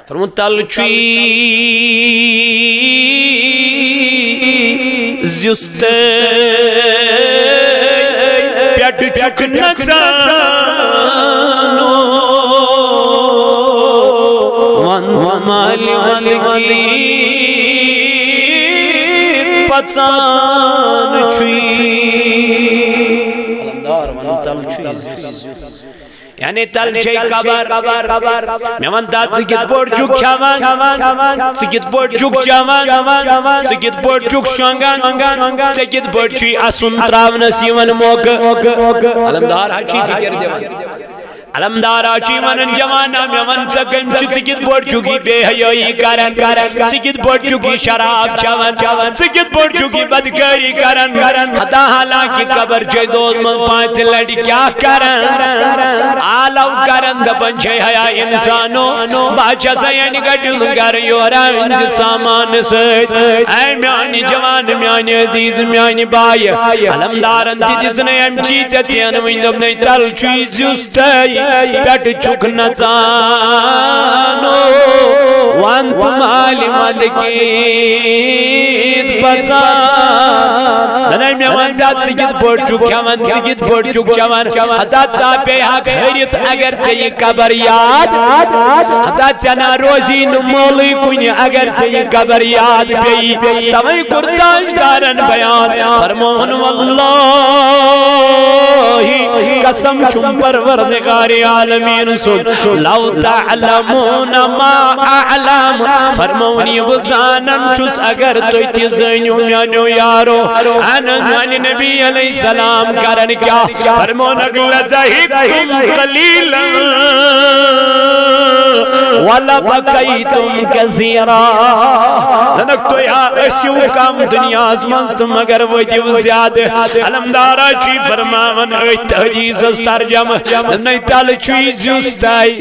فرمون تل چوی زیستے پیٹ چک نزانو وانت مالی وانکی پچان چوی علمدار وانت تل چوی یعنی تل چی قبر میں ونتا سکت بوڑ چک کھاوان سکت بوڑ چک چاوان سکت بوڑ چک شنگان سکت بوڑ چی اسن تراونس یون موقع علمدار ہچی فکر دیوان علمدار آچی منن جوانا میں من سکن سکت بوڑ چکی بے حیائی کرن سکت بوڑ چکی شراب چون سکت بوڑ چکی بدکاری کرن حتا حالانکہ قبر چے دوز من 5 لڑی کیا کرن آلو کرن دبن چے حیا انسانو باچا سین گٹن گر یورا انج سامان سید اے میانی جوان میانی عزیز میانی بائی علمدارن دیدسنے ام چیز چین ویندب نہیں تل چیز جستے پیٹ چک نزانو وانت مالی ملکیت پچان دنائی میں وانتات سکت بوڑ چک کھوان سکت بوڑ چک چوان حتا چاپے حق حیرت اگر چاہیے قبر یاد حتا چنا روزی نمولی کنی اگر چاہیے قبر یاد پی تمہیں کرتاش دارن بیان فرمون واللہ قسم چم پروردگاری عالمین سن لو تعلمون ما اعلم فرمونی بزانن چس اگر تو اتزنیو میانو یارو انا میانی نبی علیہ السلام کرن کیا فرمون اگر لزہیتم قلیلا وَلَبَقَيْتُمْ كَثِيرًا لنک تو یا اشیو کام دنیا ازمانستم مگر وجیو زیادہ علمدارا چی فرماون ایت حدیث استرجم نئی تال چیز جستائی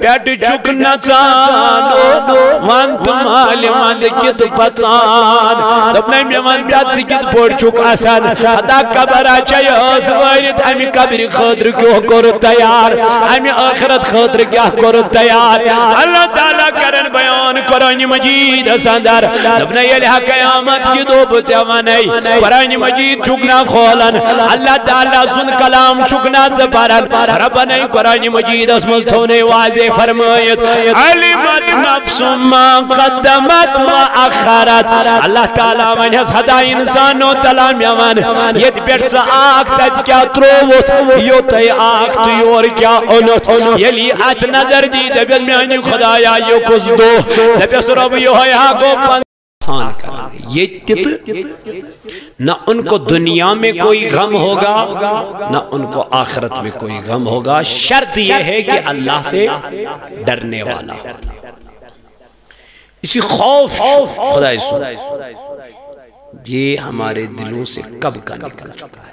پیٹ چک نچانو وانتم عالمان کت پچان دبنائی میں وانتات سکت بوڑ چک آسان حدا قبر آچائی اس وائرد ہمی قبر خطر کیوں کرو تیار ہمی آخرت خطر کیا کرو تیار اللہ تعالیٰ کرن بیان قرآن مجید سندر دبنائی علیہ قیامت کی دو بچوانی قرآن مجید چکنا کھولن اللہ تعالیٰ سن کلام چکنا زبارن ربنا قرآن مجید اسمز تونے واضح فرمایت علمت نفس ما قدمت و اخرت اللہ تعالیٰ من حس حدا انسانو تلام یمن یہ پیٹ سا آگ تد کیا تروت یو تی آگ تیور کیا انت یلی ات نظر دی دبیل میانی خدایا یو کس دو دبیل سرب یو ہے آگو پن یہ تت نہ ان کو دنیا میں کوئی غم ہوگا نہ ان کو آخرت میں کوئی غم ہوگا شرط یہ ہے کہ اللہ سے ڈرنے والا اسی خوف خدا سن یہ ہمارے دلوں سے کب کا نکل چکا ہے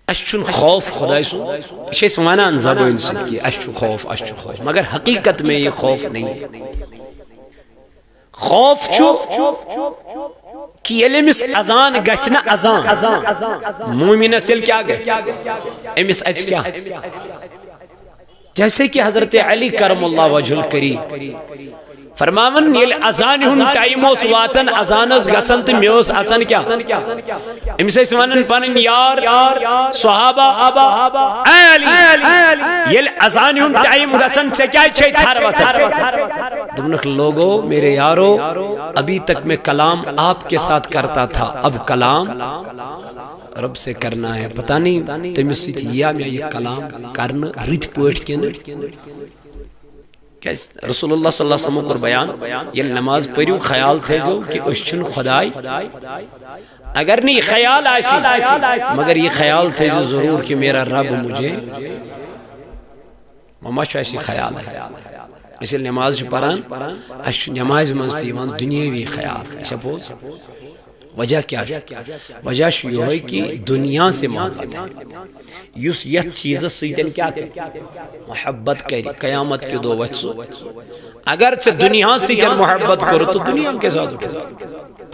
اشچن خوف خدا سن اسے سمانا انزب و انسد کی اشچن خوف مگر حقیقت میں یہ خوف نہیں ہے خوف چھو کہ امس اذان گھنا اذان مومن سل کیا گھس امس اچ کیا جیسے کہ حضرت علی کرم اللہ وجہ الکریم فرماون یل اذان ہن ٹائم اس واتن اذان اس گسن تو میوس اذان کیا امس ونن پنن یار صحابہ علی یل اذان ہن ٹائم گسن سے کیا چھ تھار وتر دونک لوگو میرے یارو ابھی تک میں کلام آپ کے ساتھ کرتا تھا اب کلام رب سے کرنا ہے پتہ نہیں تمس سۭتۍ یا میں یہ کلام کرنا رت پٲٹھۍ کِنہٕ رسول اللہ صلی اللہ علیہ وسلم کر بیان یہ نماز پڑھو خیال تھیزو کہ اشچن خدای اگر نہیں خیال آشی مگر یہ خیال تھیزو ضرور کہ میرا رب مجھے مما شو ایسی خیال ہے اس لیے نماز پڑھان نماز منستی دنیاوی خیال شپوز وجہ کیا ہے وجہ یہ ہے کہ دنیا سے محبت ہے یس یت چیز سیدن کیا کہ محبت کری قیامت کے دو وچسو اگر سے دنیا سے کیا محبت کرو تو دنیا کے ساتھ اٹھے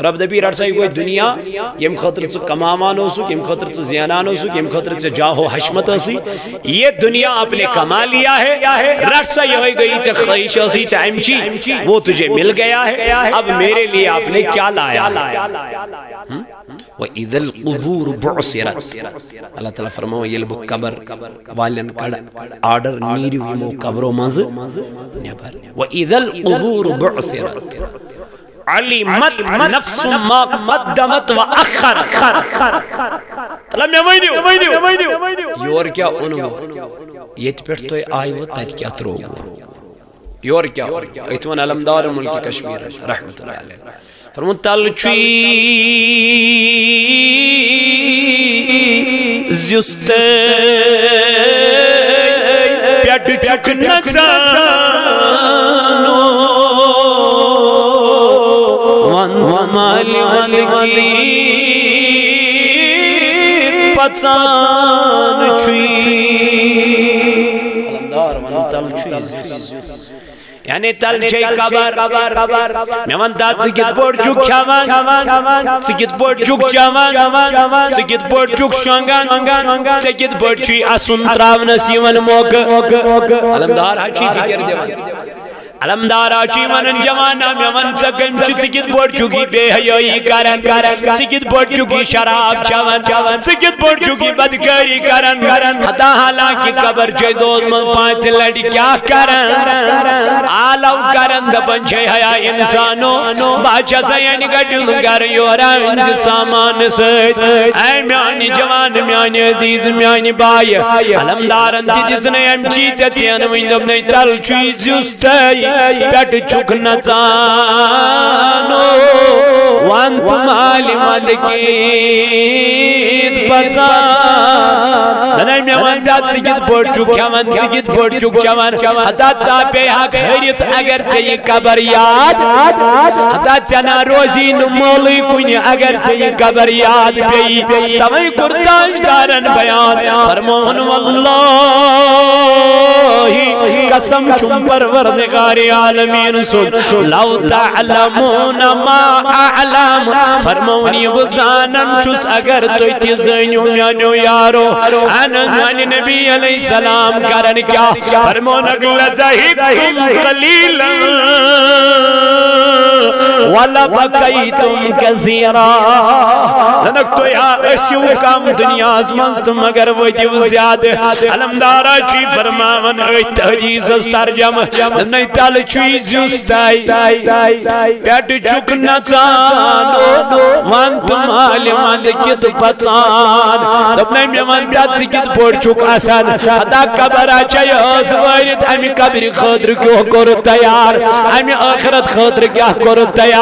رب دبی رٹ سائی کوئی دنیا یم خطر سے کمامان ہو سک یم خطر سے زیانان ہو سک یم خطر سے جاہو حشمت ہسی یہ دنیا آپ نے کما لیا ہے رٹ سائی ہوئی گئی چا خواہش ہسی چا امچی وہ تجھے مل گیا ہے اب میرے لیے آپ نے کیا لایا وَإِذَا الْقُبُورُ بُعْصِرَتْ اللہ تعالیٰ فرماؤ یلب قبر والن کڑ آرڈر نیری ویمو قبرو مز نبر وَإِذَا الْقُبُورُ بُعْصِرَتْ علیمت نفس ما قدمت و اخرت طلب میں ویڈیو یور کیا انہوں یہ پیٹ تو آئی وہ تاید کیا ترو یور کیا اتوان علمدار ملک کشمیر رحمت اللہ علیہ فرمون تلچوی زیستے پیٹ چک نزانو وانت مالی ملکی پتسان چوی علمدار وانت تلچوی زیستے یعنی تل چھے قبر میں وانتا سکت بوڑ چک کھاوان سکت بوڑ چک چاوان سکت بوڑ چک شنگان سکت بوڑ چوی اسن تراون سیون موقع علمدار ہاچی فکر دیوان علمدار آچی منن جوانا میں من سکم سکت بوڑ چکی بے حیائی کرن سکت بوڑ چکی شراب چاون سکت بوڑ چکی بدکاری کرن حتا حالانکہ قبر چھے دوز من 5 لڑی کیا کرن آلو کرن دبن چھے حیا انسانو باچا سین گٹن گر یورا انج سامان سید اے میانی جوان میانی عزیز میانی بائی علمدارن دیدسنے ہم چیزیں چین ویندب نہیں تل چیز جستے پیٹ چک نچانو وانت مالی ملکیت پسان دنائی میں وانتات سکت بوڑ چک چاوان سکت بوڑ چک چاوان حتا چاپے حق حیرت اگر چاہیے قبر یاد حتا چنا روزی نمولی کنی اگر چاہیے قبر یاد پی تمہیں کرتاش دارن بیان فرمون واللہ قسم چم پروردگاری عالمین سن لو تعلمون ما اعلم فرمونی بزانن چس اگر توی تیزنیو میانو یارو انانی نبی علیہ السلام کرن کیا فرمون اگل زہیتم قلیلا وَلَبَقَيْتُمْ كَثِيرًا لنکتو یا اشیو کم دنیا ازمنست مگر ویدیو زیاد علمدارا چی فرماون ایت حدیث اس ترجم نئی تال چیز یستائی پیٹ چک نچانو وانت مالی ملکت پچان دبنائی میں وانتات سکت بوڑ چک آسان حدا قبرہ چاہی اس وائرد ہمی قبر خطر کیوں کرو تیار ہمی آخرت خطر کیا کرو تیار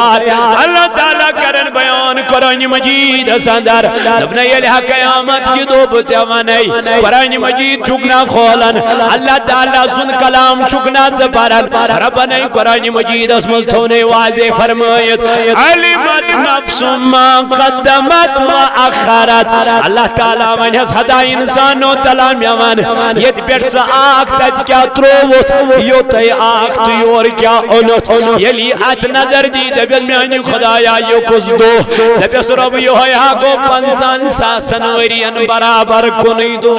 اللہ تعالیٰ کرن بیان قرآن مجید سندر دبنا یہ لہا قیامت کی دو بچوانی قرآن مجید چکنا کھولن اللہ تعالیٰ سن کلام چکنا زبارن ربنا قرآن مجید اسمز تونے واضح فرمایت علمت نفس ما قدمت و اخرت اللہ تعالیٰ من حس حدا انسانو تلام یمان یہ پیٹ سا آگ تد کیا تروت یو تی آگ تیور کیا انت یلی ات نظر دی دبیل میانی خدایا یو کس دو دبیس رب یو ہے کو 50 ساسن ورین برابر کنی دو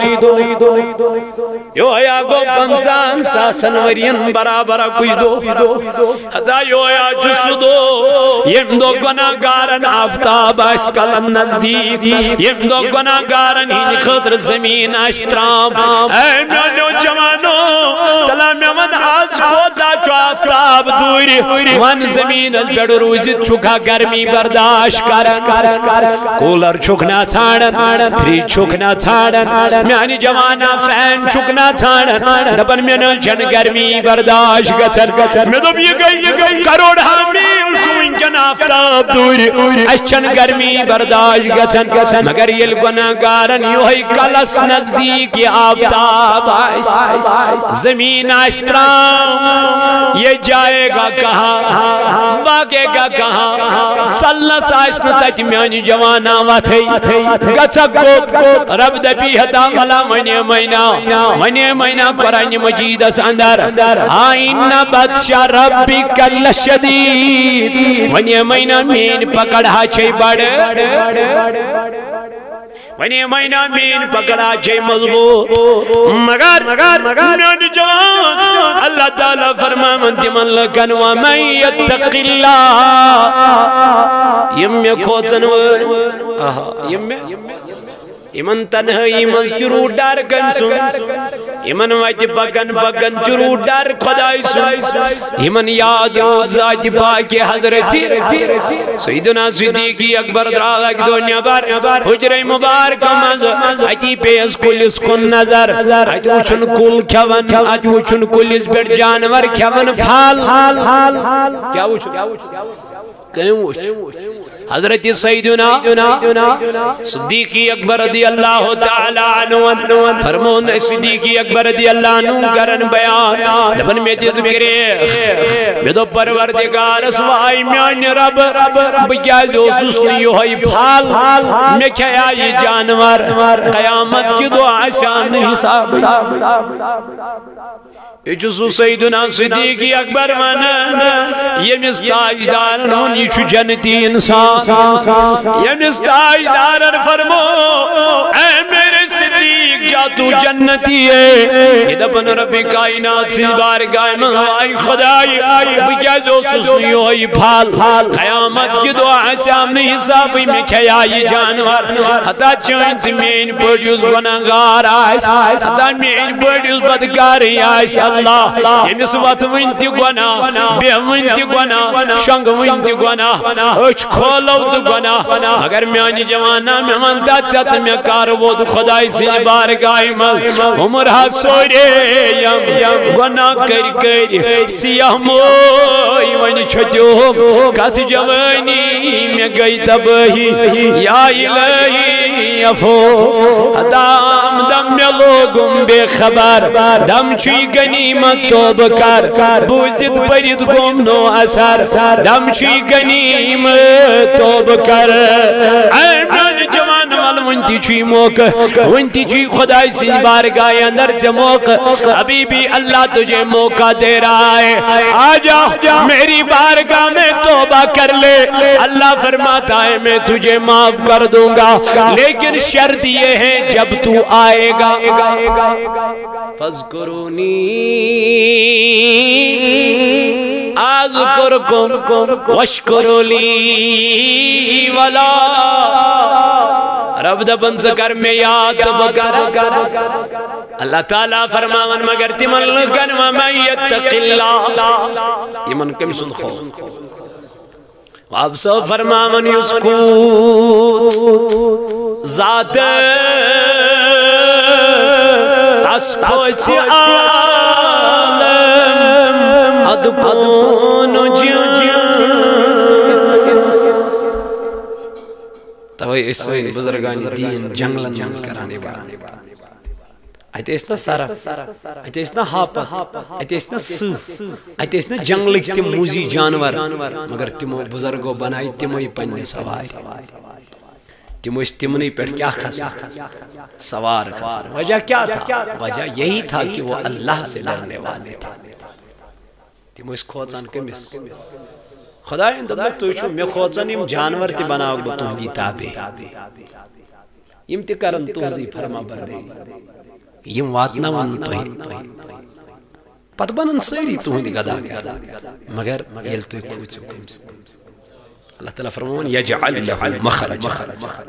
یو ہے کو 50 ساسن ورین برابر کوئی دو خدا یو ہے جس دو یم دو گناہگارن آفتاب اس کلن نزدیک یم دو گناہگارن ہی خطر زمین اشترام اے میانو جوانو تلا میمن آج خدا چو آفتاب دوری وان زمین از بیڑ روزت چکا گرمی برداشت کرن کولر چکنا چھاڑن فریج چکنا چھاڑن میانی جوانا فین چکنا چھاڑن دبن میانو جن گرمی برداشت گچن میں تو بھی گئی کروڑ حامیل چوئن چن آفتاب دور اچھن گرمی برداشت گژھان مگر یل گناہگارن یہوے کلس نزدیک یہ آفتاب آس زمین آس ترام یہ جائے گا کہاں باغے گا کہاں سلنس آس نہ تتہ میانہ جوانا وتھے گژھک گوٚت رب دپی ہتا بھلا ونے مینا قرآن مجیدس اندر آئین بطش ربک لشدید ونے مینا مین پکڑا چھے بڑ ونے مینا مین پکڑا چھے مضبوط مگر میان جوان اللہ تعالیٰ فرماون تمن لکن ومن یتق اللہ یم میں کھوچن یم یمن تنہائی منز ترو ڈر گن سن یمن وجہ پکن پکن ترو ڈر خدای سن یمن یاد ذات پاک حضرت سیدنا صدیقی اکبر دراغ دنیا بار حجر مبارک مز اتی پیس کلس کن نظر اتی وچن کل کھون اتی وچن کلس بیٹ جانور کھون پھال کیا وچن کہیں وچن حضرت سیدنا صدیقی اکبر رضی اللہ تعالی عنہ فرمون صدیقی اکبر رضی اللہ عنہ کرن بیان دبن میں دی ذکرے میں دو پروردگار اسوائی میان رب بکیاز اوسوس یوہی پھال میں کھیا یہ جانور قیامت کی دو آسان حساب اجسو سیدنا صدیقی اکبر ونن یمس تاجدارن ہون یہ چھو جنتی انسان یمس تاجدارن فرمو اے میرے صدیق جا تو جنتی ہے یہ دبن رب کائنات سی بارگاہ من آئی خدای بجاز و سسنی ہوئی پھال قیامت کی دعا سامنے حسابی میں کھیا یہ جانور حتا چونت مین بڑیوز گناہگار آئیس حتا مین بڑیوز بدکاری آئیس اللہ یمس وقت ونتی گناہ بے ونتی گناہ شنگ ونتی گناہ اچھ کھولو تو گناہ اگر میانی جوانا میں منتا چت میں کارو دو خدای سی بارگاہ من عمرہ سورے یم گناہ کر سیاہ موئی ونی چھتیو کت جوانی میں گئی تبہی یا الہی افو دام دم میں لوگم بے خبر دم چوی غنیمت توب کر بوزد پرید گم نو اثر دم چوی غنیمت توب کر ایمان جوان وال ونتی چوی موقع ونتی چوی خدای سی بارگاہ اندر سے موقع ابھی بھی اللہ تجھے موقع دے رہا ہے آجا میری بارگاہ میں توبہ کر لے اللہ فرماتا ہے میں تجھے معاف کر دوں گا لیکن شرط یہ ہے جب تو آئے گا فَاذْكُرُونِي أَذْكُرْكُمْ وَاشْكُرُوا لِي وَلَا رب دبن سکر میں یاد بکر اللہ تعالیٰ فرماون مگر تمن لکن ومن یتق اللہ یمن کم سن خو واب سو فرماون یسکوت ذات اسکوچ عالم ادکون توئی اس وین بزرگانی دین جنگلن منز کرانے بارنے ایتے اس نا صرف ایتے اس نا حاپت ایتے اس نا صف ایتے اس نا جنگلک تم موزی جانور مگر تمو بزرگو بنائی تموی پنی سواری تمو اس تمنی پر کیا خسا سوار خسا وجہ کیا تھا وجہ یہی تھا کہ وہ اللہ سے ڈرنے والے تھے تمو اس کھوچان کمیس خدا اندلک تو چھو میں خوزن یم جانور تی بناو گو تہندی تابے یم تی کرن توزی فرما بردے یم واتنا ون توہی پت بنن سیری تہندی گدا گیا مگر یل توی کھوچو کمس اللہ تعالیٰ فرمون یجعل لہو مخرج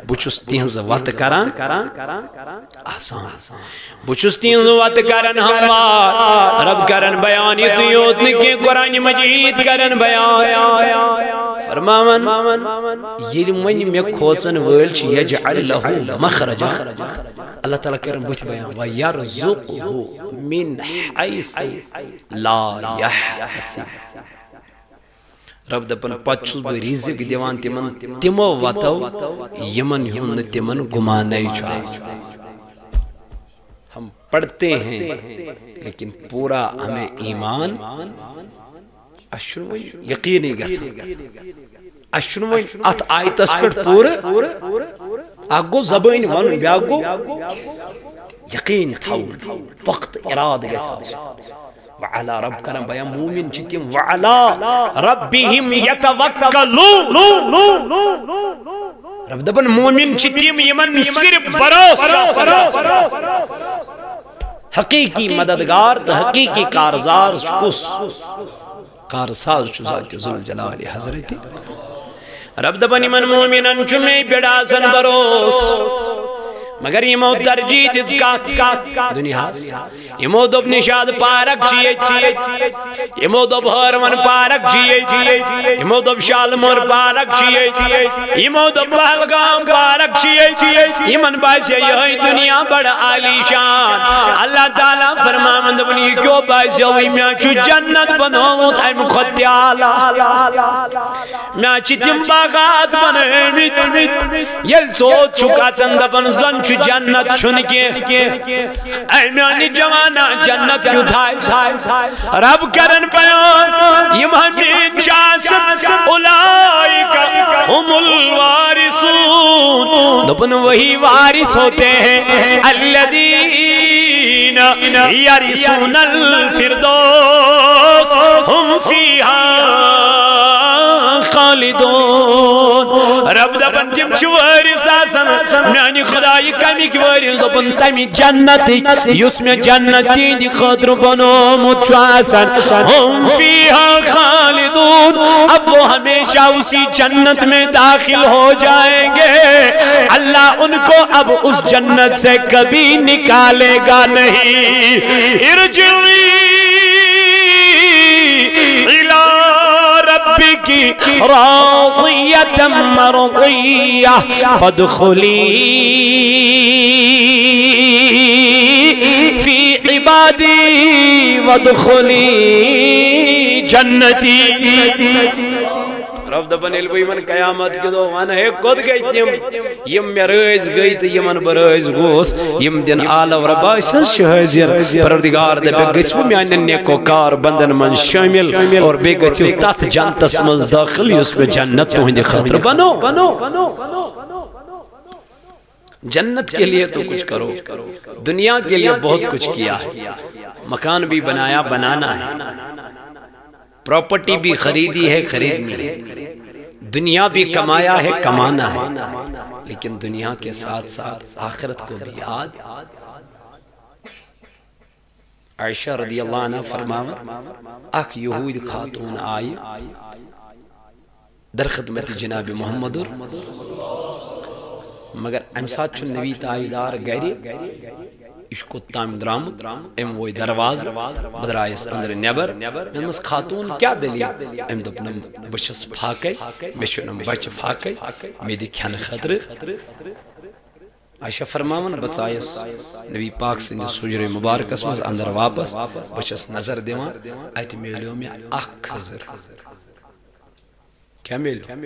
بچس تینز وات کران آسان بچس تینز وات کران ہموار رب کرن بیان یہ تو یوتن کی قرآن مجید کرن بیان فرماون یہ من میں کھوچن ویلچ یجعل لہو مخرج اللہ تعالیٰ کرن بچ بیان وَيَرْزُقْهُ مِنْ حَيْثُ لَا يَحْتَسِبُ رب دپن پتہ بہ رزق دیوان تمن تمو وتو یمن ہن تمن گمانے ہم پڑھتے ہیں لیکن پورا ہمیں ایمان اشرو یقینی گژھان اشرو ات آیتس پہ پور اگو زبان ون بیا گو یقین تھاون پخت اراد گژھان وعلى رب کرم بیان مومن چتیم وعلى ربهم يتوکلون رب دپن مومن چتیم یمن صرف بھروسہ حقیقی مددگار تو حقیقی کارزار کس کارساز چھ ذات ذوالجلال حضرت رب دپن یمن مومنن چمی پیڑاسن بھروس مگر یمو ترجیح دس کات دنیا یمو دب نشاد پارک چیئے یمو دب ہرمن پارک چیئے یمو دب شالمور پارک چیئے یمو دب پہلگام پارک چیئے یمن باعث یہی دنیا بڑا عالی شان اللہ تعالیٰ فرماون دبن یہ کیوں باعث ہوئی میں چو جنت بنوت ایم خطیالا میں چی تم باغات بنویت یل سوچ چکا چند بن زن چو جنت چھن کے اے میانی جوانا جنت کیوں تھائے رب کرن پیان یم ہمین چاست اولائکا ہم الوارثون دپن وہی وارث ہوتے ہیں الذین یرثون الفردوس ہم فیہا خالدون رب دپن تم چھ وارث آسن میانی خدای کمی کی وارث دپن تمی جنت یس میں جنت دی خاطر بنومت چھ آسن ہم فیہا خالدون اب وہ ہمیشہ اسی جنت میں داخل ہو جائیں گے اللہ ان کو اب اس جنت سے کبھی نکالے گا نہیں ارجعی الى ربك راضية مرضية فادخلي في عبادي وادخلي جنتي رب دپن یل بہ یمن قیامت کے دو ون ہے کود گئی تم یم مے رٲز گئی تو یمن برٲز گوس یم دن عالم رب آسس حاضر پروردگار دپہ گژھو میانن نیکو کار بندن من شامل اور بے گژھو تتھ جنتس من داخل یس میں جنت تہند خاطر بنو جنت کے لیے تو کچھ کرو دنیا کے لیے بہت کچھ کیا ہے مکان بھی بنایا بنانا ہے پراپرٹی بھی خریدی ہے خریدنی ہے دنیا بھی کمایا ہے کمانا ہے لیکن دنیا کے ساتھ ساتھ آخرت کو بھی یاد عائشہ رضی اللہ عنہ فرماوا اخ یہود خاتون آئی در خدمت جناب محمد مگر امسات چھ نبی تاجدار گری اس کو تام درامت ام وی درواز بدرائس اندر نیبر مس خاتون کیا دلیل ام دپنم بچس پھاکے مشنم بچ پھاکے میدی کھن خطر عائشہ فرماون بچائس نبی پاک سند سجر مبارکس مز اندر واپس بچس نظر دیوان ات میلیو میں اخ خضر کیا میلیو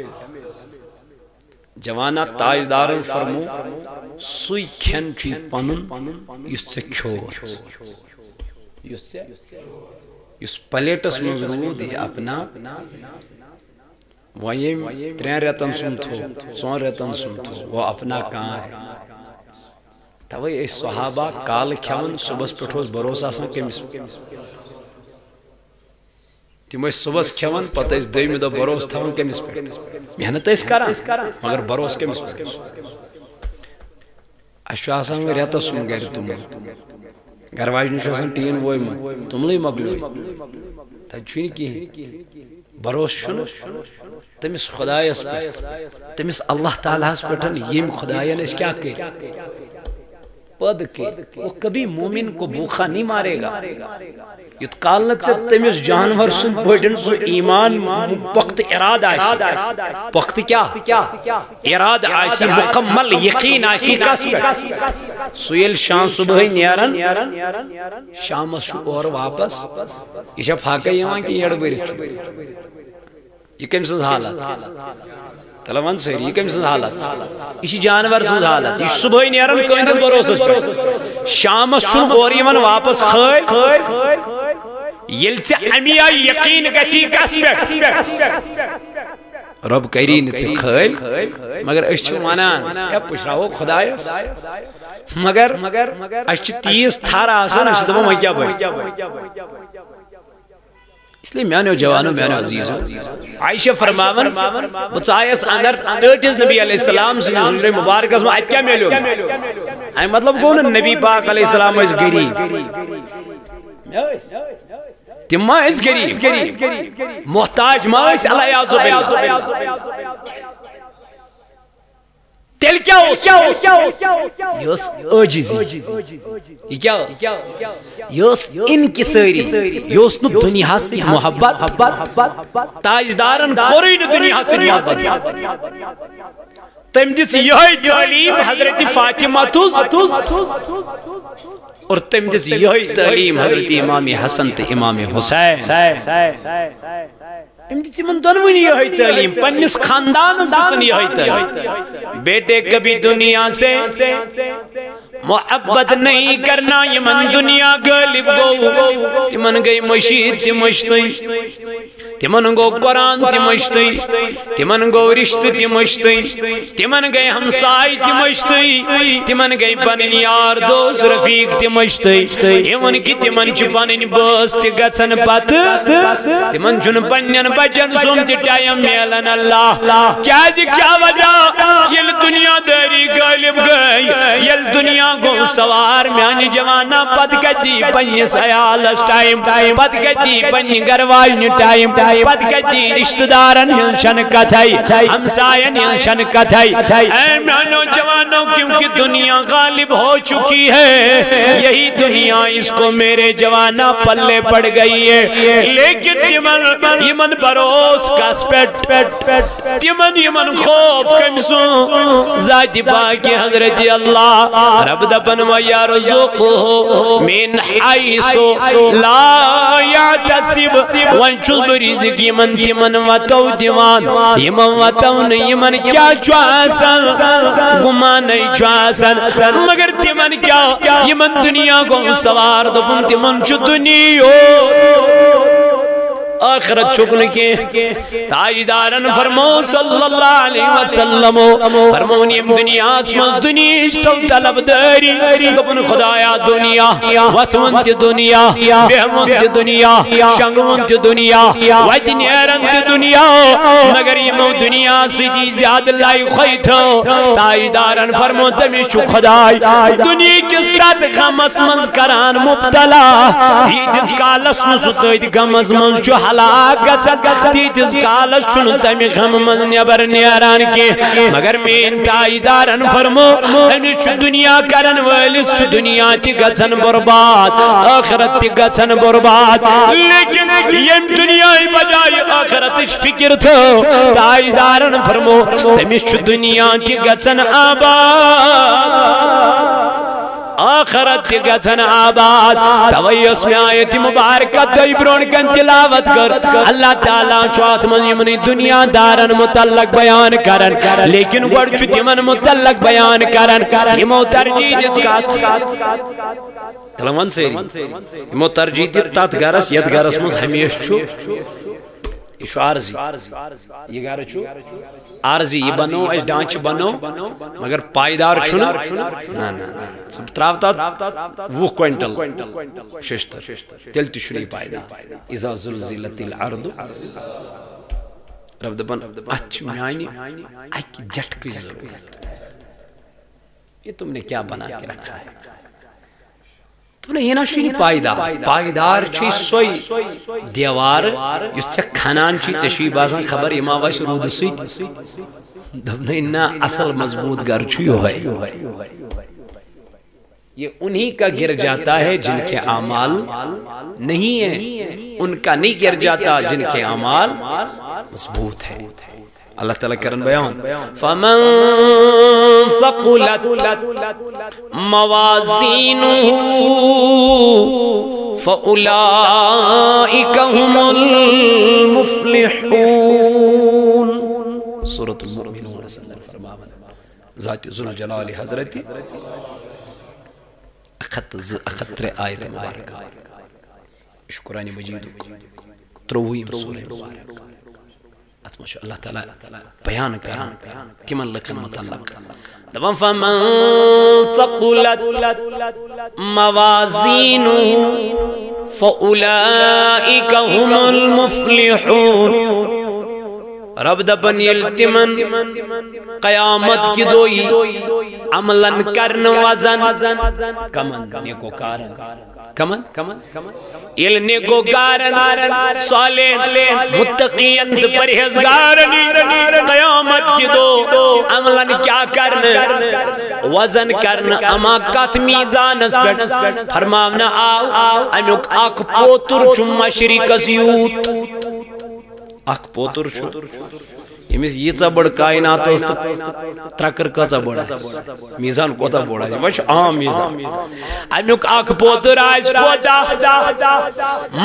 جوانا تاجدارن فرمو سوئی کھن چی پنن یس سے کھوت یس پلیٹس من رود یہ اپنا وہیم 3 ریتن سنتھو 4 ریتن سنتھو وہ اپنا کہاں ہے توئی اس صحابہ کال کھون صبح پٹھوس بروس آسان کمس تم صبح کھون پتہ دویمہ دہ بروس تھون کمس پہ محنت کران مگر بروس کمس پہ آسان ریتس سن گر تم گر واجن ٹین وویمت تملے مکلوئی تجھوی کہیں بروس چھن تمس خدایس پہ تمس اللہ تعالیٰ پہ یم خدایان اس کیا کر پد کے وہ کبھی مومن کو بھوکا نہیں مارے گا یت کالنت سے تمس جانور سن بڑن سو ایمان پخت اراد آسی پخت کیا اراد آسی مکمل یقین آسی کس پہ سویل شام صبح نیرن شام اور واپس یہ پھاکے یوان کی یڑ برت یہ کم سن حالت تلا ون سری یہ کم سن حالت یہ جانور سن حالت یہ صبح نیرن کندس بروسس پہ شامس چھن اور یمن واپس خیر یل ژے امی آئی یقین گچی کس پہ رب کری ژے خیر مگر اس چھ ونان یا پشراو خدایس مگر اس چھ 30 تھار آسان اس دپان وۄنۍ کیاہ بنہِ اس لیے میانو جوانو میانو عزیزو عائشہ فرماون بہ ژایس اندر ٹٹس نبی علیہ السلام سن حجر مبارکس میں ات کیا میلیو اے مطلب گو نبی پاک علیہ السلام اس غریب تم ما اس غریب محتاج ما اس علیاذ باللہ تیل کیا ہو یوس عاجزی یہ کیا یوس انکساری یوس نو دنیا سے محبت تاجدارن کوئی نو دنیا سے محبت تم دس یہی تعلیم حضرت فاطمہ اور تم دس یہی تعلیم حضرت امام حسن تے امام حسین من دونونی یہی تعلیم پنس خاندان دن یہی تعلیم بیٹے کبھی دنیا سے محبت نہیں کرنا یمن دنیا غالب گو تمن گئی مشید تمشتی تمن گو قرآن تمشتی تمن گو رشت تمشتی تمن گئی ہمسائی تمشتی تمن گئی پنن یار دوست رفیق تمشتی یمن کی تمن چھ پنن بس تہ گژھن پت تمن چھن پنن بچن سوم تہ ٹائم میلن اللہ کیا وجہ یل دنیا داری غالب گئی یل دنیا گو سوار میانی جوانا پت کتی پنی سیالس ٹائم پت کتی پنی گرواجن ٹائم پت کتی رشتہ دارن ہنشن کتھائی ہمسائن ہنشن کتھائی اے میانو جوانوں کیونکہ دنیا غالب ہو چکی ہے یہی دنیا اس کو میرے جوانا پلے پڑ گئی ہے لیکن یمن بروس کس پیٹ یمن خوف کمسوں ذات پاکی حضرت اللہ رب دپن وَيَرْزُقُهُ مِنْ حَيْثُ لَا يَعْتَسِبْ وَانْچُلْ رِزِقِ یمن تمن وطو دیوان یمن وطو یمن کیا چواسن گمان چواسن مگر تمن کیا یمن دنیا کو سوار دپن تمن چو دنیا آخرت چکن کے تاجدارن فرمو صلی اللہ علیہ وسلم فرمون یم دنیا اسمز دنیا اشتو طلب داری دپن خدایا دنیا وطون تی دنیا بہمون تی دنیا شنگون تی دنیا ویت نیرن تی دنیا مگر یمو دنیا سیدی زیاد لائی خیتو تاجدارن فرمون تمیش چو خدای دنیا کس تات غم اسمز کران مبتلا یہ جس کالس نسوتید غم اسمز چو تیتس کالس چون تمی غم من نیبر نیران کی مگر مین تاجدارن فرمو تمیش چو دنیا کرن ویلس چو دنیا تی گچن برباد آخرت تی گچن برباد لیکن یم دنیای بجائی آخرتش فکر تھو تاجدارن فرمو تمیش چو دنیا تی گچن آباد آخرت تی گچن آباد توئی اس میں آیت مبارکت دائی برون کن تلاوت کر اللہ تعالیٰ چوات من یمنی دنیا دارن متعلق بیان کرن لیکن گوڑ چوتی من متعلق بیان کرن یمو ترجید اس کات تلوان سیری یمو ترجید تات گرس ید گرس مز ہمیش چو یہ عارضی یہ گھر چھو عارضی یہ بنو اس ڈانچ بنو مگر پائیدار چھونا نا سب تراوتا 20 کوئنٹل ششتر تل تشنی پائیدار اذا زلزلت الارض رب دبن اچھ میانی اچھ جٹ کی ضرورت یہ تم نے کیا بنا کے رکھا ہے تم نے یہ نشوی پائیدار چی سوئی دیوار یس چا کھنان چی چشوی بازن خبر امام ویس رود سوید دبنا انہا اصل مضبوط گر چی ہوئے یہ انہی کا گر جاتا ہے جن کے اعمال نہیں ہیں ان کا نہیں گر جاتا جن کے اعمال مضبوط ہے اللہ تعالیٰ کرن بیان فَمَن ثَقُلَتْ مَوَازِينُهُ فَأُولَئِكَ هُمُ الْمُفْلِحُونَ فرماون ذات ذوالجلال حضرت اخطر آیت مبارکہ اس قرآن مجید 30 سورہ مبارک ات مجھ اللہ تعالیٰ بیان کران تمن لکن متعلق دبن فمن ثقلت موازینہ فَأُولَئِكَ هُمُ الْمُفْلِحُونَ رب دبن یلتمن قیامت کی دوئی عملاً کرن وزن کمن نیکو کارن کمن یل نیکو کارن صالح متقین پرہیزگارن قیامت کی دو عملاً کیا کرن وزن کرن اما کت میزان اس پر فرماونا آو امیوک آک پوتر چم مشرق یوت اک پوتر چھو یمیس یہ چا بڑھ کائنات است ترکر کا چا بڑھا میزان کو تا بڑھا جی وچ عام میزان امیوک اک پوتر آئیس کو تا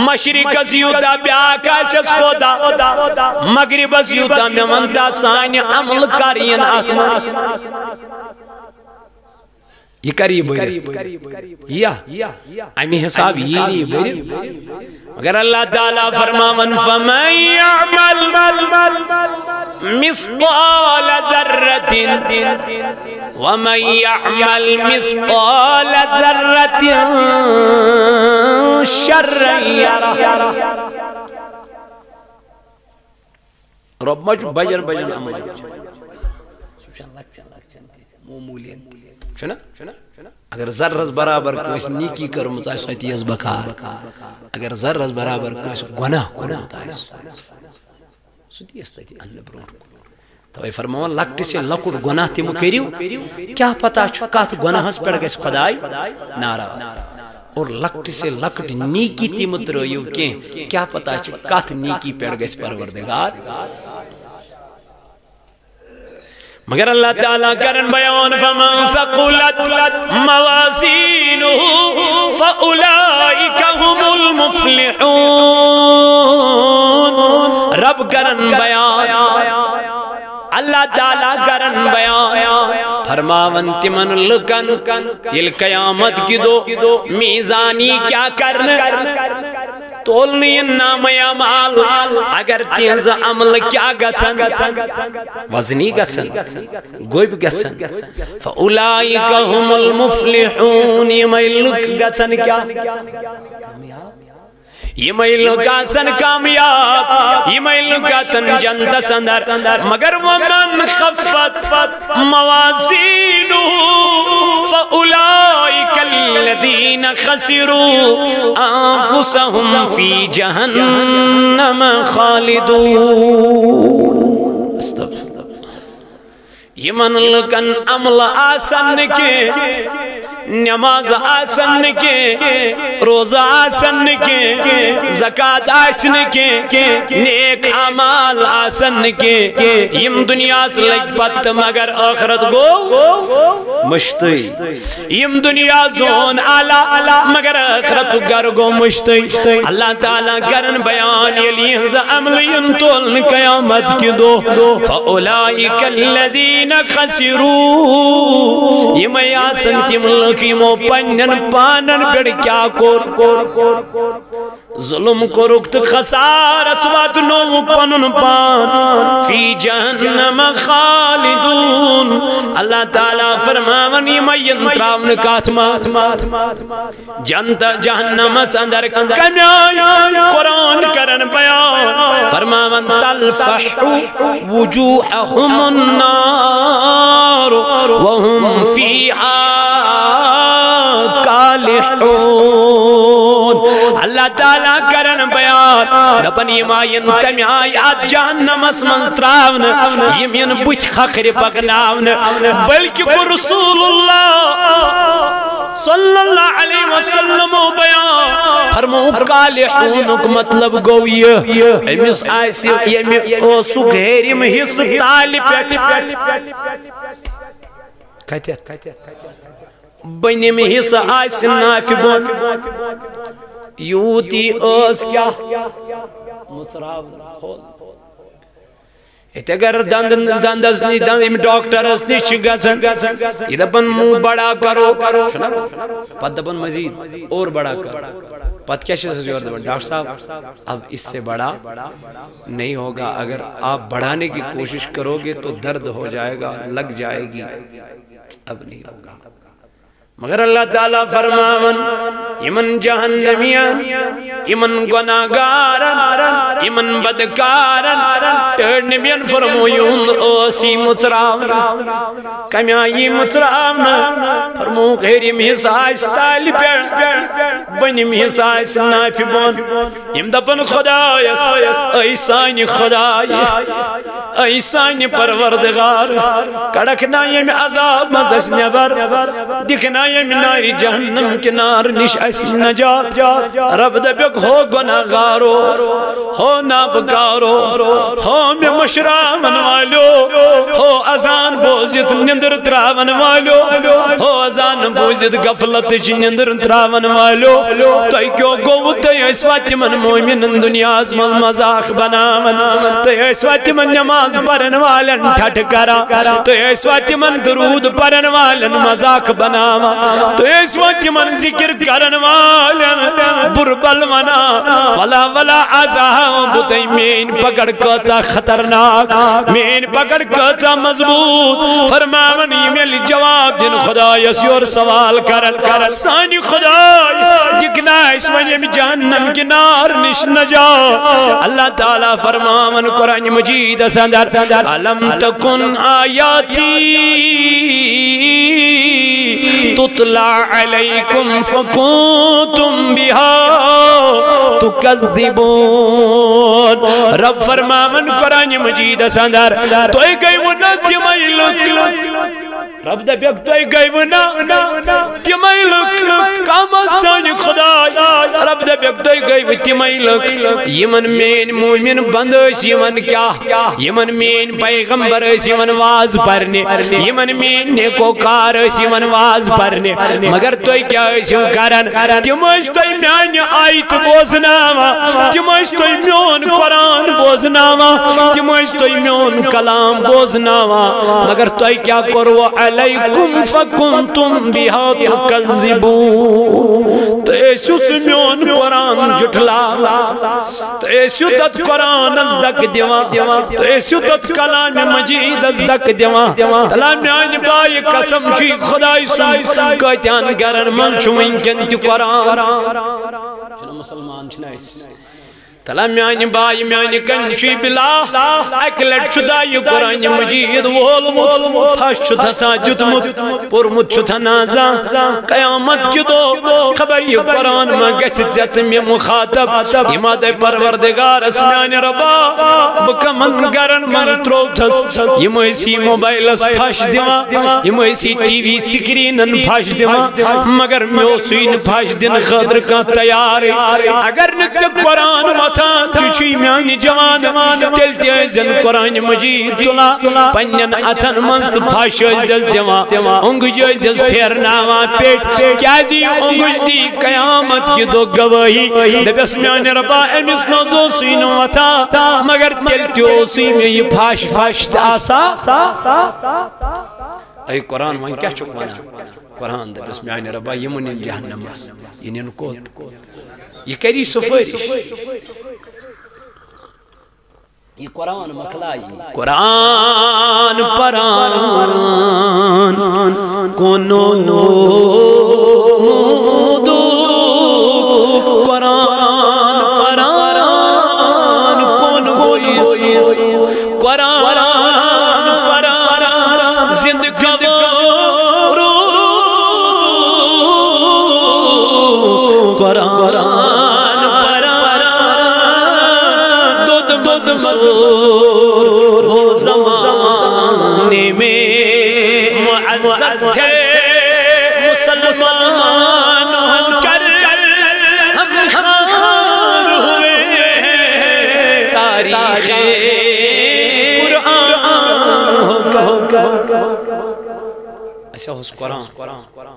مشرق زیوتا بیاک آئیس کو تا مغرب زیوتا میمنتا سانی عمل کارین آتمان یہ قریب بری امی حساب یہ نہیں بری اگر اللہ تعالیٰ فرماون فَمَنْ يَعْمَلْ مِثْقَالَ ذَرَّةٍ وَمَنْ يَعْمَلْ مِثْقَالَ ذَرَّةٍ شَرًّا يَرَهُ رب مجھو بجن عمل مومولین چھنا اگر ذرز برابر کوئی نیکی کرم تائی سویتی از بکار اگر ذرز برابر کوئی گناہ کرم تائی سویتی از تائی انہ برون تو فرماؤں لکٹ سے لکٹ گناہ تیمو کریو کیا پتا چھکات گناہ اس پڑھ گئے خدای ناراض اور لکٹ سے لکٹ نیکی تیمو ترویو کیا پتا چھکات نیکی پڑھ گئے پروردگار مگر اللہ تعالیٰ کرن بیان فمن ثقلت موازینہ فَأُولَئِكَ هُمُ الْمُفْلِحُونَ رب کرن بیان اللہ تعالیٰ کرن بیان فرماون تمن لکن یہ قیامت کی دو میزانی کیا کرن تولنی نام عمال اگر تیز عمل کیا گسن وزنی گسن گویب گسن فَأُولَئِكَ هُمُ الْمُفْلِحُونَ یہ ملک گسن کیا یہ ملک گسن کامیاب یہ ملک گسن جنت سندر مگر ومن خفت موازینہ فَأُولَئِكَ الَّذِينَ خَسِرُوا أَنفُسَهُمْ فِي جَهَنَّمَ خَالِدُونَ یہ من لکن عمل آسن کے نماز آسن کے روزہ آسن کے زکاة آسن کے نیک عمال آسن کے یم دنیا سے لگ پت مگر آخرت گو مشتی یم دنیا زون آلہ مگر آخرت گر گو مشتی اللہ تعالیٰ کرن بیان یلیہز عمل ینتولن قیامت کی دو فَأُولَئِكَ الَّذِينَ خَسِرُوا یم آسن تیم مو پنن پانن پڑ کیا کور ظلم کو رکت خسار اسوات نو پنن پان فی جہنم خالدون اللہ تعالیٰ فرماون یمین تراون کاتمات جنت جہنم سندر کمیائی قرآن کرن بیان فرماون تلفح وجوہهم النار وهم فیہا اللہ تعالیٰ کرن بیان دپن یمائن تمی آیات جہنم اسمن تراون یمین بچ خخر پکناون بلکہ کو رسول اللہ صلی اللہ علیہ وسلم بیان فرمو کالحونک مطلب گو یہ امیس آئیسی یمی اوسو گھیریم حص تالی پیٹ کہتے ہیں بنی میں حصہ آئیس نافی بون یوتی اوز کیا مصراف کھول اگر دندس ڈاکٹرس نش گژھن یہ دپن منہ بڑا کرو پتہ دپن مزید اور بڑا کرو پتہ کیا چیز یور دپن ڈاکٹر صاحب اب اس سے بڑا نہیں ہوگا اگر آپ بڑھانے کی کوشش کرو گے تو درد ہو جائے گا لگ جائے گی اب نہیں ہوگا مگر اللہ تعالیٰ فرماون یمن جہنمیان یمن گناہگارن یمن بدکارن تہر نبیان فرمویون اوسی مصراون کمی آئی مصراون فرمو غیریم حساس تالی پیڑ بنیم حساس نافی بون یم دپن خدایس ایسانی خدای ایسانی پروردگار کڑکنا یم عذاب مزس نبر دکھنا یم نار جہنم کنار نش اس نجات رب دبک ہو گناہگارو ہو نابکارو ہو میں مشراون والو ہو ازان بوزت نندر تراون والو ہو ازان بوزت غفلت چ نندر تراون والو تو کیوں گو تو اس وقت من مومن دنیا من مذاق بناون تو اس وقت من نماز پڑھن والن ٹھٹ کرا تو اس وقت من درود پڑھن والن مذاق بناون تو اس وقت من ذکر کرن والن بربل منا ولا عذاب تی مین پکڑ کچا خطرناک مین پکڑ کچا مضبوط فرماون ایمیل جواب جن خدا یسیور سوال کرن سانی خدا یکنا اس ونیم جہنم کی نار نش نجا اللہ تعالیٰ فرماون قرآن مجید سندر علم تکن آیاتی تطلع علیکم فکنتم بها تکذبون رب فرماون قرآن مجید سندر تو ای گئی وہ نتی میلک رب دا بیک تو ای گئی وہ نتی میلک کامت سانی خدا رب دا بیک تو ای گئی وہ تی میلک یمن مین مومن بند اس یمن کیا یمن مین پیغمبر اس یمن was پرنے Yemen main نیکو car us Yemen was پرنے مگر تو ای کیا اس یمن کرن تیمش تو ای میان آیت بوزناوا تیمش تو ای میون قرآن بوزناوا تیمش تو ای میون کلام بوزناوا مگر تو ای کیا کرو علیکم فکنتم بها تکذبون تو ایسو سمیون قرآن جٹلا تو ایسو تت قرآن ازدک دیوان تو ایسو تت کلام مجید ازدک دیوان تلام آن بائی قسم چی خدای سن کتیان گرن من چوئن کنتی قرآن چنو مسلمان چنائس تلا میانی بائی میانی کنچی بلا اکلٹ چدائی قرآن مجید وولمت پھاش چھتا ساجدمت پرمت چھتا نازا قیامت کی دو خبر یہ قرآن ما گسد زیتم یہ مخاطب اماد پروردگار اسمیانی ربا بکمن گرن من تروتس یہ محسی موبائل اس پھاش دیما یہ محسی ٹی وی سکرینن پھاش دیما مگر میوسین پھاش دن خدر کا تیار اگر نکسب قرآن مت تیچی میانی جوان تل تیزن قرآن مجید تلا پنین اتن منست پھاش جز دیوان انگج جز پھیرناوان پیٹ کیازی انگج دی قیامت کی دو گواہی دبس میانی ربا امیس نوزو سینو اتا مگر تل تیوسی میں یہ پھاش آسا ای قرآن وان کیا چکوانا قرآن دبس میانی ربا یہ منین جہنم بس یہ نین کوت یہ کری سفرش یہ قرآن مکلائی قرآن پران کنو نودو قرآن پران کنو قرآن پران زندگی رو قرآن وہ زمانے میں معزز تھے مسلمان ہو کر ہم خار ہوئے تاریخ قرآن ہو کر اچھا اس قرآن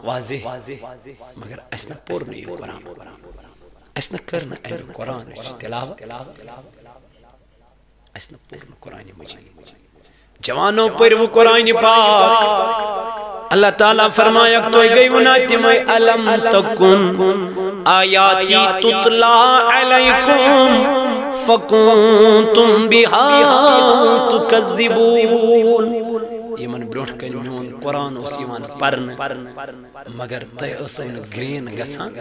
واضح مگر اسنا پور نہیں قرآن اسنا کرنا ایم قرآن تلاوہ اسنا پورن قرآن مجید جوانوں پر وہ قرآن پاک اللہ تعالیٰ فرمایا تو گئی وناتی میں علم تکن آیاتی تطلا علیکم فکنتم بہا تکذبون یہ من بروٹ کن میون قرآن اس ایمان پرن مگر تہ اسن گرین گسان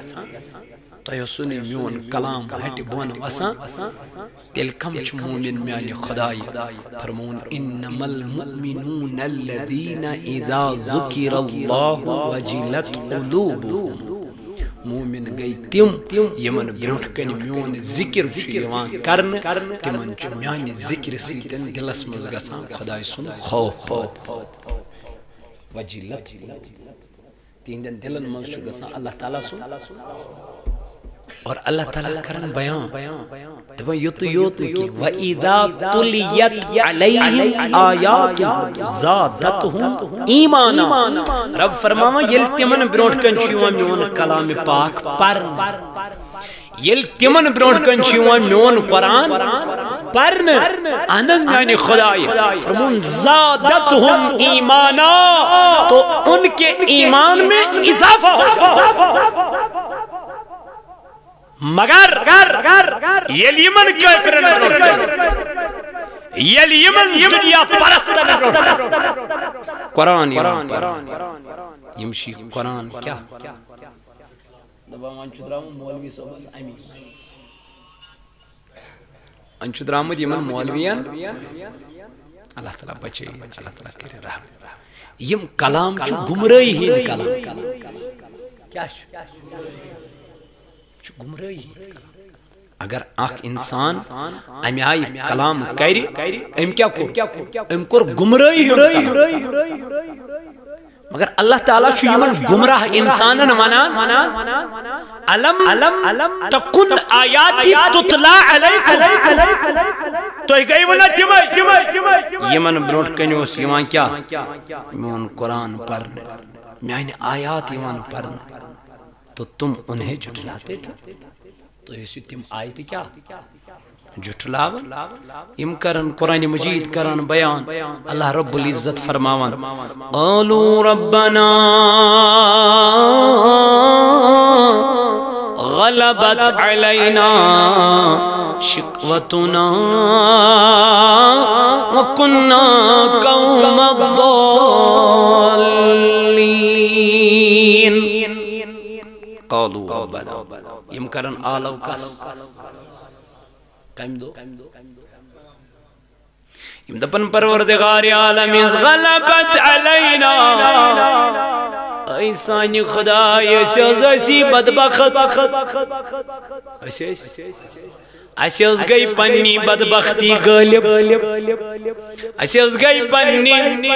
تہ اسن میون کلام ہٹ بون وسان تیل کم چھ مومن میانی خدای فرمون انما المؤمنون الذین اذا ذکر اللہ وجلت قلوبهم مومن گئی تم یمن بروٹ کن میون ذکر چھ کرن تمن چھ میانی ذکر سیتن دلس مز گسان خدای سن خوف وجلت تہندین دلن مز چھ گسان اللہ تعالیٰ سن اور اللہ تعالیٰ کرن بیان دبا یوت نکی وَإِذَا تُلِيَتْ عَلَيْهِمْ آیَاتُ زَادَتْهُمْ ایمانا رب فرماوا یل تمن بروٹ کن چیوان میون کلام پاک پرن یل تمن بروٹ کن چیوان میون قرآن پرن اندز میانی خدای فرمون زادتهم ایمانا تو ان کے ایمان میں اضافہ ہو مگر یلی من کافرن بروٹ کن یلی من دنیا پرستن بروٹ کن قرآن یمشی قرآن کیا دبا انچو درام مولوی صوبس امی انچو درام یمن مولویان اللہ تعالیٰ بچے اللہ تعالیٰ کرے رحم یم کلام چو گمرائی ہی کلام کیا گمرائی اگر اخ انسان امی آئی کلام کری ام کیا ام کور گمرائی مگر اللہ تعالیٰ چھو یمن گمراہ انسانن علم تکن آیاتی تطلا علیکم تو ایک ای ولا جمعی یمن بروٹ کنیوس یمان کیا میون قرآن پرنے میانی آیات یمان پرنے تو تم انہیں جھٹلاتے تھے تو اسی تم آئی تھی کیا جھٹلاون ام کرن قرآن مجید کرن بیان اللہ رب العزت فرماون قالوا ربنا غلبت علینا شقوتنا وکننا قوم الضالین قالوا ربنا یم کرن آلو کس کم دو یم دپن پروردگار عالم از غلبت علینا ایسانی خدای اسی بدبخت اسی از گئی پنی بدبختی غالب اسی از گئی پنی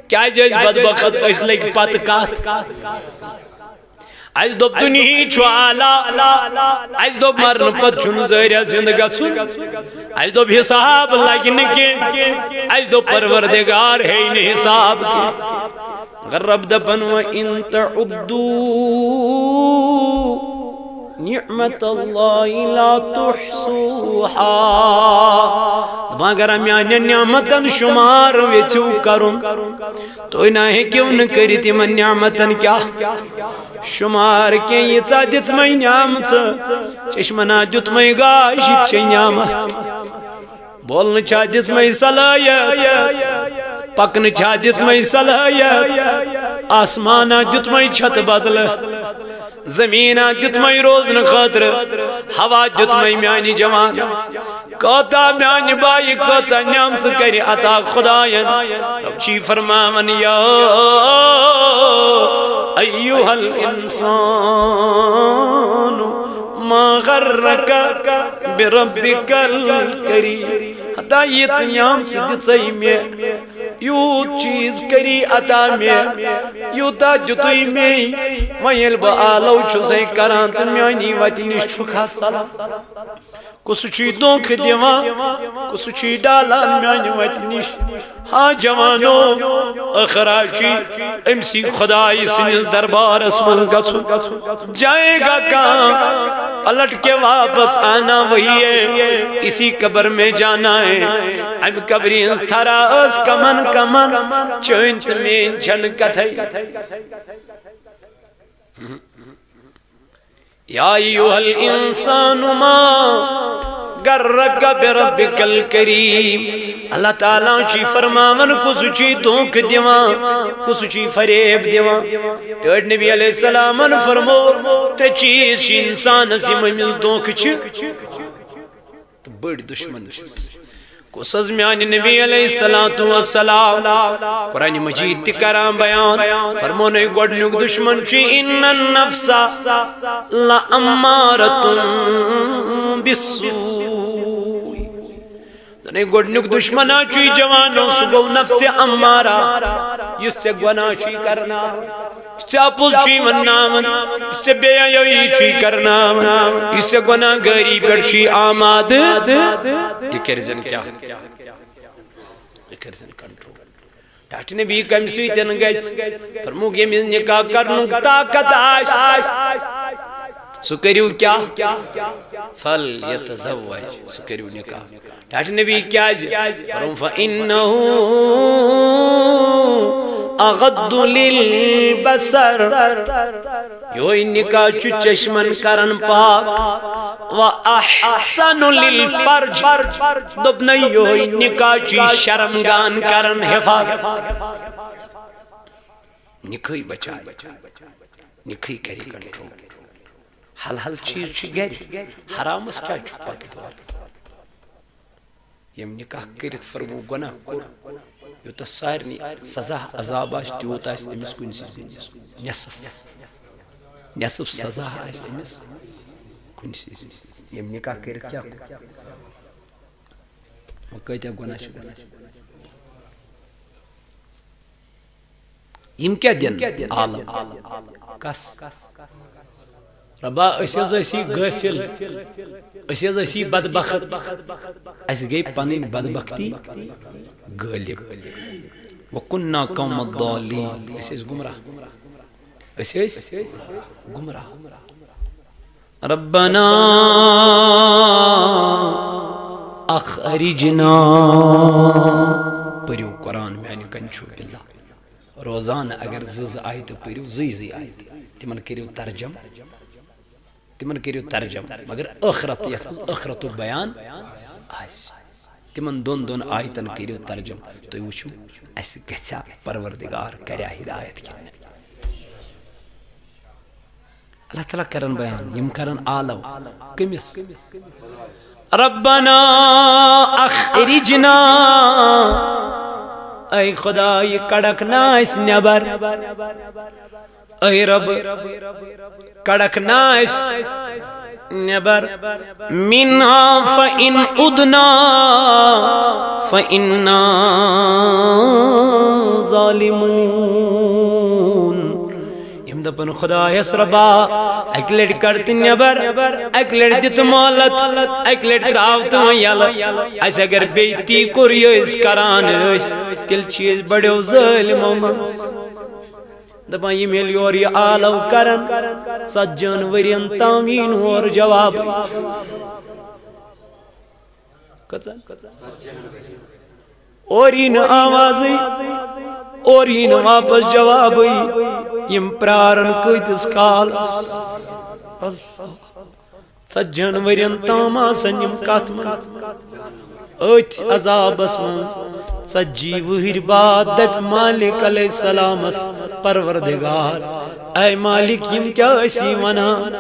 کیا جیس بدبخت اس لگ پت کات از دوب دنہی چھو آلہ از دوب مرن پت چھن زہریہ زندگا سن از دوب حساب لگن کے از دوب پروردگار ہے ان حساب کے غرب دپن وَإِن تَعُدُّوا نعمت اللہ لا تحصوحا مگر ہمیانی نعمتن شمار ویچو کرن تو انہیں کیوں نکریتی من نعمتن کیا شمار کے یہ چادت میں نعمت چشمنا جت میں گاشت چھ نعمت بولن چادت میں صلاحیت پکن چادت میں صلاحیت آسمانا جت میں چھت بدل زمینہ جت میں روزن خاطر ہوا جت میں میانی جوان کوتا میانی بائی کوتا نعمت کری عطا خدایان رب چی فرماون یا ایوہ الانسان ما غرک بربک الکریم حتی یہ نعمت دتائی میں یوت چیز کری عطا میں یوتا جتوئی میں ویل با آلو چھو سے کران تن میانی وطی نش چھکات سلام کسچی دونک دیوان کسچی ڈالان میانی ویت نش ہاں جوانو اخراچی امسی خدای سنیز دربار اسمن گسو جائے گا کام پلٹ کے واپس آنا وہی ہے اسی قبر میں جانا ہے ام قبری انس تھرا اس کمن کمن چونت میں جھنکت ہے یا ایوہ الانسان ما غرک بربک الکریم اللہ تعالیٰ چی فرماون کسو چی دونک دیوان کسو چی فریب دیوان ٹوٹ نبی علیہ السلام فرمو تے چیز چی انسان اسی ممیل دونک چی تو بڑی دشمن چیز کسز میانی نبی علیہ السلام قرآن مجید تکرام بیان فرمونے گوڑنیوک دشمن چی ان النفس لأمارت بالسوء دنے گوڑنیوک دشمنا چی جوانوں سگو نفس امارا یس سے گونا چی کرنا اس سے اپوز چی منامن اس سے بے آیوی چی کرنا اس سے گناہ گری پر چی آماد یہ کرزن کیا یہ کرزن کنٹرول ڈاکٹر نے بھی کمسی تن گئے فرمو گے میں نکاح کرنوں طاقت آئیس سو کریو کیا فل یتزوج سو کریو نکاح ڈاکٹر نے بھی کیا فرمو فَإِنَّهُ اغد للبصر یوئی نکاح چو چشمن کرن پاک و احسن للفرج دبنا یوئی نکاح چو شرمگان کرن حفاظت نکاحی بچائی نکاحی کری کنٹرول حل چیز چی گری حرام اس کیا چو پتہ دوار یم نکاح کرت فرمو گناہ کور یوتا سارنی سزا عذاب آش تیوتا آش امس کنسی نصف سزا آش امس کنسی یم نکاح کرت کیا وقت گناہ شکس یم کیا دن عالم کس ربا اسیز اسی غافل اسیز اسی بدبخت اس گئی پنن بدبختی غالب وکننا قوم الضالین اسیز گمراہ اسیز گمراہ ربنا اخرجنا پریو قرآن میانی کنچو باللہ روزان اگر زز آیت پریو زی آیت تمن کریو ترجم مگر اخرت بیان آئیس تمن دون آیتن کریو ترجم تو وچو اس گھسا پروردگار کریا ہدایت کی اللہ تعالیٰ کرن بیان یم کرن آلو کمس ربنا اخرجنا اے خدا یہ کڑکنا اس نبر اے رب کڑکنا اس نبر منها فإن عدنا فإنا ظالمون یم دپن خدا یس ربا اک لٹ کرت نبر اک لٹ دت مولت اک لٹ تراوت یل اس اگر بیتی کور یس کران اس تل چیز بڑو ظالمو دپان یہ میل یور یہ آلو کرن سجن ورین تامین اور جواب اور این آوازی اور این واپس جوابی یم پرارن کتس کالس سجن ورین تام آسن یم کاتمن ات عذابس من سجی وہر بعد دپ مالک علیہ السلام پروردگار اے مالک یم کیا اسی ونان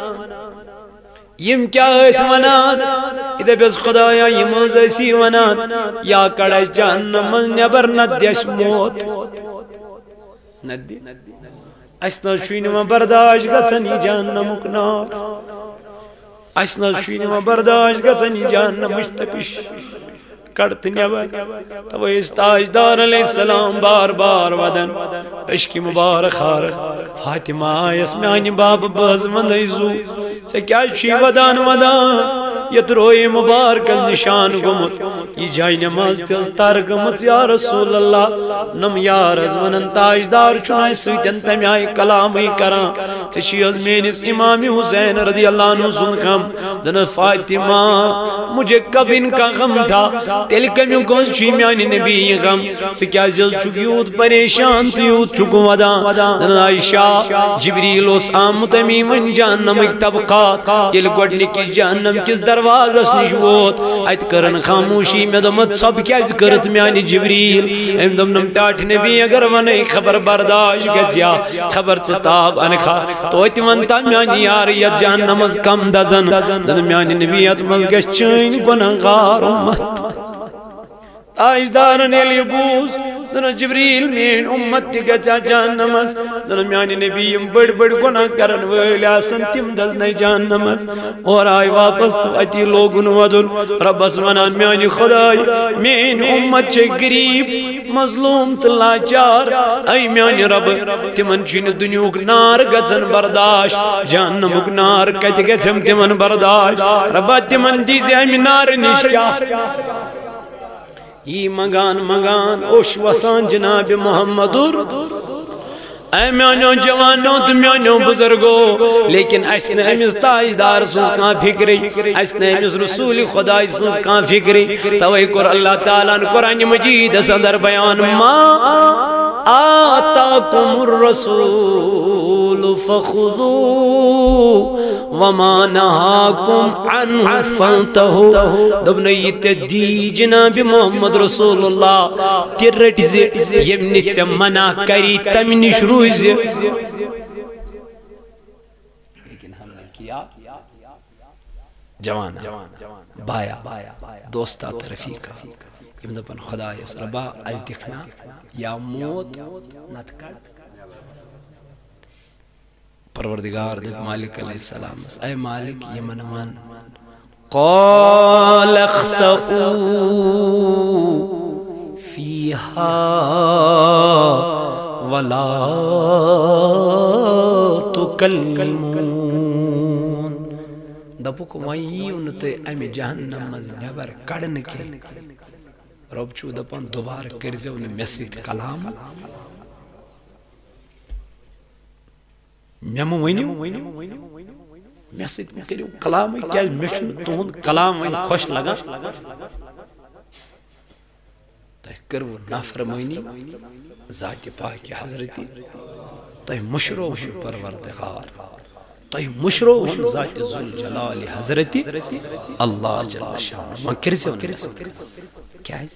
ادھا بیس خدایا یم اسی ونان یا کڑا جہنم نبر ندیش موت ندی اسنا شوینما برداشت گسنی جہنمک نار اسنا شوینما برداشت گسنی جہنمش تپش کڑت نبر تو اس تاجدار علیہ السلام بار بار ودن عشق مبارک خار فاطمہ اسمیانی باب باز مندیزو سے کیا چی ودان یت روئے مبارک نشان گمت یہ جائے نماز تیز تار گمت یا رسول اللہ نم یار از ونن تاجدار چنائی سیدن تمی آئی کلامی کران تشی از مینس امام حسین رضی اللہ عنہ سنکم دن فاطمہ مجھے کب ان کا غم تھا تیل کمیوں کو شیمیانی نبی غم سکیا جز چکیوت پریشان تیوت چکو ودان دن عائشہ جبریل اس آمت امیمن جہنم ایک طبقات یل گوڑنی کی جہنم کس دروازہ سنشوت ایت کرن خاموشی میں دمت سب کیا ذکرت میانی جبریل ایم دم نم ٹاٹ نبی اگر ونی خبر برداشت گزیا خبر ستاب انکھا تو ایت منتا میانی یاریت جہنم از کم دزن دن میانی نبیت مزگش چین گناہگار امت تاجدارن علی بوز دن جبریل مین امت تیگا چا جہنمس دن میانی نبیم بڑ بڑ گناہ کرن ویلی آسن تیم دزنی جہنمس اور آئی واپس تو اتی لوگن ودن رب اسمانان میانی خدای مین امت چے گریب مظلوم تلاچار ای میانی رب تیمن چین دنیوک نار گزن برداشت جہنموک نار کت گزم تیمن برداشت رب تیمن دیزی امی نار نشکا یہ مگان اوش وسان جناب محمد اے میانو جوانو تو میانو بزرگو لیکن ایسن امیز تاجدار سنس کان فکری ایسن امیز رسول خدای سنس کان فکری توئی کر اللہ تعالیٰ قرآن مجید صدر بیان ما آتاکم الرسول فخذو وما نهاكم عنه فانتهوا دبنا يتدي جناب محمد رسول الله ترتز يمني تمنا كري تمني شروز لیکن ہم نے کیا جوانا بایا دوستا رفیقہ ابن دپن خدا یس ربا از دکھنا یا موت نتکڑ پروردگار دب مالک علیہ السلام اے مالک یمن من قال اخسئو فیہا ولا تکلمون دپو کمائی انتے امی جہنم مز نیبر کڑن کے رب چو دپن دوبار کرزے انہیں مسیت کلام میمو وینیو مسیت کریو کلام کیا مشن تون کلام وین خوش لگا تہ کرو نافرمانی ذات پاک حضرتی تہ مشرو پروردگار تہ مشرو ذات ذوالجلال حضرتی اللہ جل شان من کرزے کیا ہے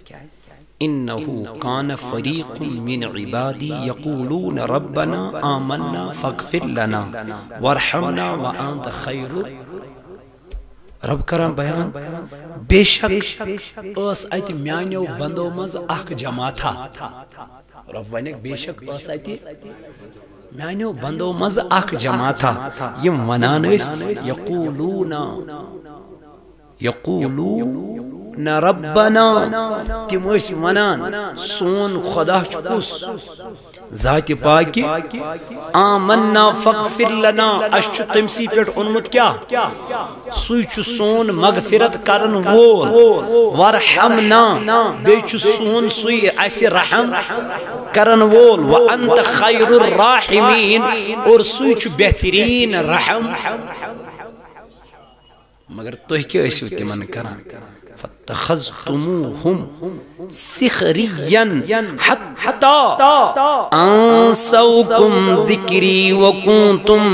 إنه كان فريق من عبادي يقولون ربنا آمنا فاغفر لنا وارحمنا وأنت خير رب کرم بیان بے شک اس ایت میانیو بندو مز اخ جماعتا رب ونک بے شک اس ایت میانیو بندو مز اخ جماعتا یم ونان اس یقولون ربنا تم اس ونان سون خدا چکوس ذات پاکی آمنا فاغفر لنا اشچو تمسی پیٹ انمت کیا سوچو سون مغفرت کرن وول ورحمنا بیچو سون سوی ایسی رحم کرن وول وانت خیر الراحمین اور سوچو بہترین رحم مگر توہ کیا ایسی تمن کرن فاتخذتموهم سخريا حتى أنسوكم ذكري وكنتم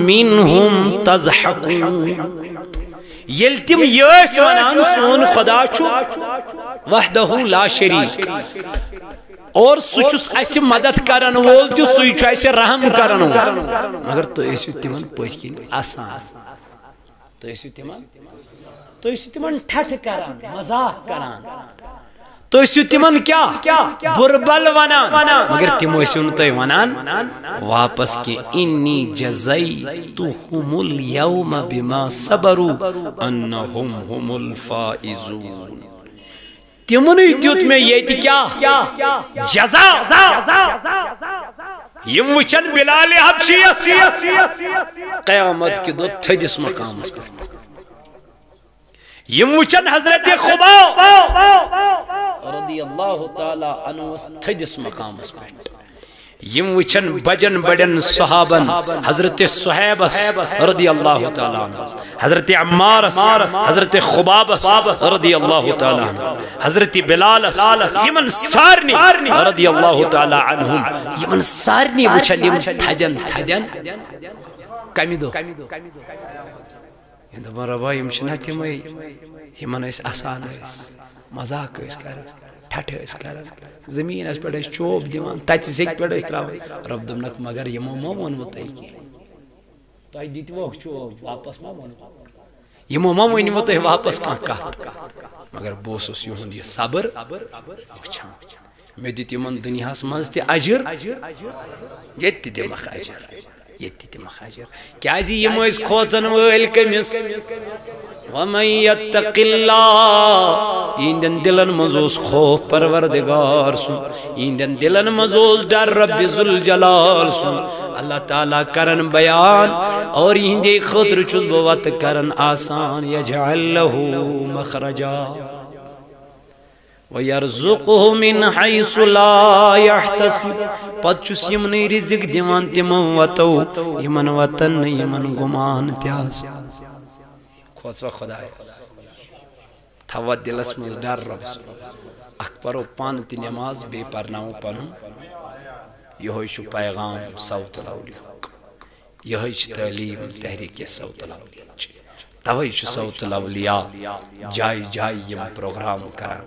منهم تضحكون يلتم يس ونان سون خدا چو وحده لا شريك اور سوچس ایسے مدد کرن وول جو سوچ ایسے رحم کرن وول مگر تو ایسے تمن پوچھکن آسان تو ایسے تمن تو اس تمن ٹھٹ کران مزاق کران تو اس تمن کیا بربل ونان مگر تمو اسن تو ونان واپس کہ انی جزیتهم اليوم بما صبروا انهم هم الفائزون تمن دیت میں یہ کیا جزا یم وچن بلال حبشی قیامت کے دو تھدس مقام اس پر یم وچن حضرت خباب رضی اللہ تعالی عنہ تھدس مقامس پہ یم وچن بجن بڑن صحابن حضرت صہیب رضی اللہ تعالی عنہ حضرت عمار حضرت خباب رضی اللہ تعالی عنہ حضرت بلال یمن سارنی رضی اللہ تعالی عنہم یمن سارنی وچن یم تھدن کمی دو یہ دبا ربا یم چھنا تمے یمن اس آسان اس مذاق اس کران ٹھٹھ اس کران زمین اس پہ چوب دیوان تت زک پہ ترا رب دمنک مگر یمو مو ونو تہ کی تہ دت وک چوب واپس ما ون یمو مو ونو تہ واپس کان کت مگر بوسس یہند یہ صبر وچھان مے دت یمن دنیاس منز تہ اجر یت دمخ اجر یت دمخ اجر کیازِ یم اس کھوژن وٲلۍ کٔمِس وَمَن يَتَّقِ اللَّهَ یِہنٛدٮ۪ن دِلن منٛز اوس خوف پروردگار سُنٛد یِہنٛدٮ۪ن دِلن منٛز اوس ڈر رب ذوالجلال سُنٛد اللہ تعالیٰ کرن بیان اور یِہنٛدے خٲطرٕ چھُس بہٕ وتہٕ کرن آسان یجعل لَهُ مخرجا وَيَرْزُقْهُ مِنْ حَيْثُ لَا يَحْتَسِبُ پتہٕ چھُس یِمنٕے رِزق دِوان تِمو وتو یِمن وتن نہٕ یِمن گُمان تہِ آسہِ کھوژوا خدایس تھوا دلس مز ڈر رب اخ پرو پان تہ نماز بے پرناو پنن یہ پیغام صوت الاولیاء یہ تعلیم تحریک صوت الاولیاء توے صوت الاولیاء جائے جائے یم پروگرام کران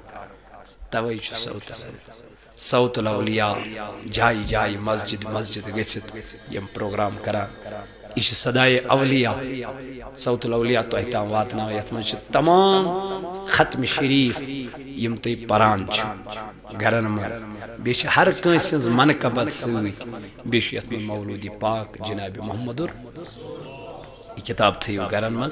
توے صوت الاولیاء جائے جائے مسجد مسجد گژھت یم پروگرام کران یہ صدائے اولیاء صوت الاولیاء تو احتام واتنا یت من تمام ختم شریف یم تی پران گرن من بیش ہر کنس سنز منقبت سوت بیش یت من مولود پاک جناب محمد یہ کتاب تھیو گرن من